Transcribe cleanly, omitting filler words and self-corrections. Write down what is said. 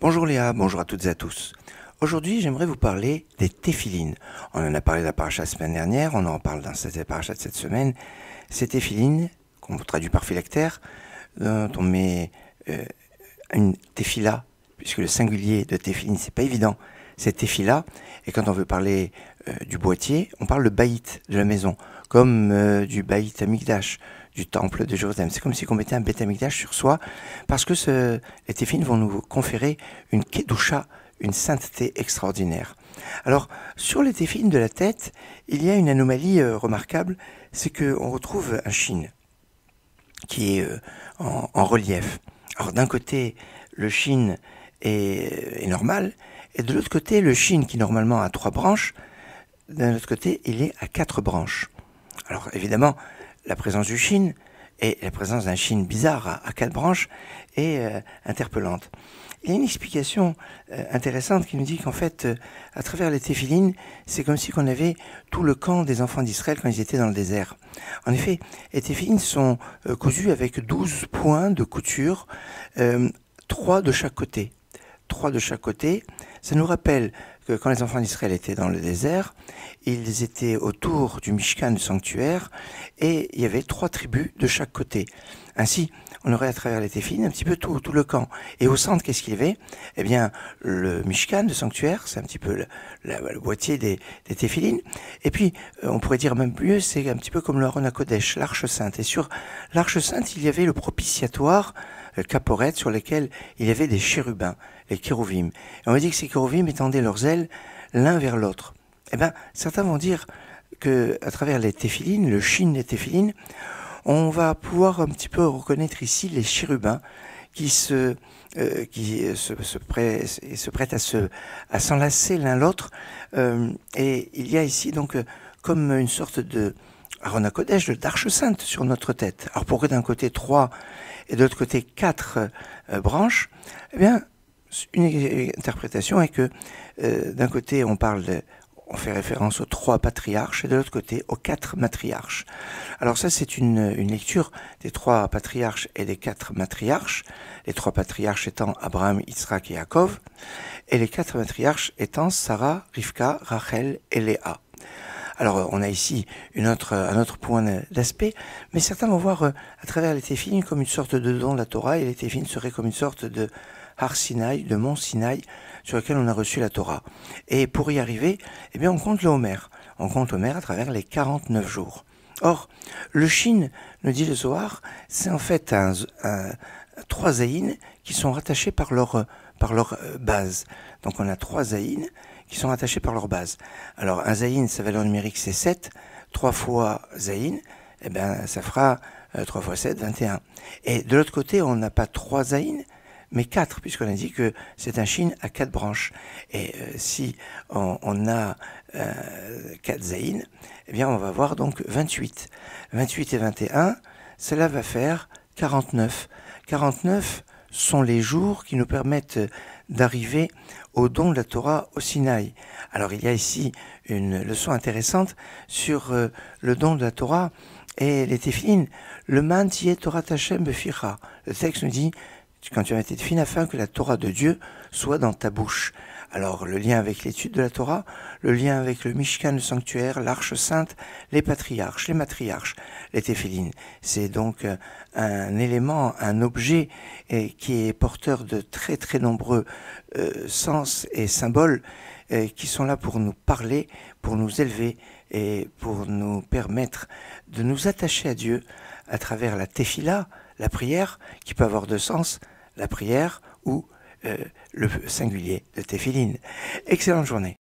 Bonjour Léa, bonjour à toutes et à tous. Aujourd'hui, j'aimerais vous parler des téphilines. On en a parlé de la paracha la semaine dernière, on en parle dans cette paracha de cette semaine. Ces téphilines, qu'on traduit par phylactère, dont on met une téphila, puisque le singulier de téphiline, c'est pas évident, c'est téphila. Et quand on veut parler du boîtier, on parle le baït de la maison, comme du baït Amikdash, du temple de Jérusalem. C'est comme si on mettait un Beth Amikdash sur soi, parce que les téphilines vont nous conférer une kedusha, une sainteté extraordinaire. Alors, sur les téphilines de la tête, il y a une anomalie remarquable, c'est qu'on retrouve un chine qui est en relief. Alors, d'un côté, le chine est normal, et de l'autre côté, le chine qui normalement a 3 branches, d'un autre côté, il est à 4 branches. Alors, évidemment, la présence du chine et la présence d'un chine bizarre à 4 branches est interpellante. Il y a une explication intéressante qui nous dit qu'en fait, à travers les téphilines, c'est comme si on avait tout le camp des enfants d'Israël quand ils étaient dans le désert. En effet, les téphilines sont cousues avec 12 points de couture, 3 de chaque côté. 3 de chaque côté. Ça nous rappelle que quand les enfants d'Israël étaient dans le désert, ils étaient autour du Mishkan, du sanctuaire, et il y avait 3 tribus de chaque côté. Ainsi, on aurait à travers les téphilines un petit peu tout le camp. Et au centre, qu'est-ce qu'il y avait? Eh bien, le Mishkan, le sanctuaire, c'est un petit peu le boîtier des téphilines. Et puis, on pourrait dire même mieux, c'est un petit peu comme le Aron HaKodesh, l'Arche Sainte. Et sur l'Arche Sainte, il y avait le propitiatoire, le caporette, sur lequel il y avait des chérubins, les kérouvim. Et on va dire que ces kérouvim étendaient leurs ailes l'un vers l'autre. Eh bien, certains vont dire que à travers les téphilines, le chine des téphilines, on va pouvoir un petit peu reconnaître ici les chérubins qui se prêtent à s'enlacer l'un l'autre. Et il y a ici donc comme une sorte de Aron HaKodesh, d'Arche Sainte sur notre tête. Alors pourquoi d'un côté 3 et de l'autre côté 4 branches? Eh bien, une interprétation est que d'un côté on fait référence aux 3 patriarches et de l'autre côté aux 4 matriarches. Alors ça c'est une lecture des 3 patriarches et des 4 matriarches, les 3 patriarches étant Abraham, Yitzhak et Yaakov, et les 4 matriarches étant Sarah, Rivka, Rachel et Léa. Alors on a ici un autre point d'aspect, mais certains vont voir à travers les téphilines comme une sorte de don de la Torah, et les téphilines seraient comme une sorte de Har Sinaï, de mont Sinaï, sur lequel on a reçu la Torah. Et pour y arriver, eh bien on compte le Homer. On compte Homer à travers les 49 jours. Or, le Shin, nous dit le Zohar, c'est en fait 3 zaïns qui sont rattachés par leur base. Donc on a 3 zaïns qui sont rattachés par leur base. Alors un zaïn, sa valeur numérique c'est 7, 3 fois zaïn, eh ben ça fera 3 fois 7, 21. Et de l'autre côté, on n'a pas 3 zaïns, mais 4, puisqu'on a dit que c'est un chine à 4 branches. Et si on a 4 zaïns, eh bien on va avoir donc 28. 28 et 21, cela va faire 49. 49 sont les jours qui nous permettent d'arriver au don de la Torah au Sinaï. Alors il y a ici une leçon intéressante sur le don de la Torah et les téphilines. Le man tiye Torah Hashem beficha. Le texte nous dit, quand tu as été téphilines, afin que la Torah de Dieu soit dans ta bouche. Alors le lien avec l'étude de la Torah, le lien avec le Mishkan, le sanctuaire, l'Arche Sainte, les patriarches, les matriarches, les téphilines. C'est donc un élément, un objet qui est porteur de très très nombreux sens et symboles qui sont là pour nous parler, pour nous élever et pour nous permettre de nous attacher à Dieu à travers la tefila, la prière, qui peut avoir 2 sens, la prière ou le singulier de téphiline. Excellente journée.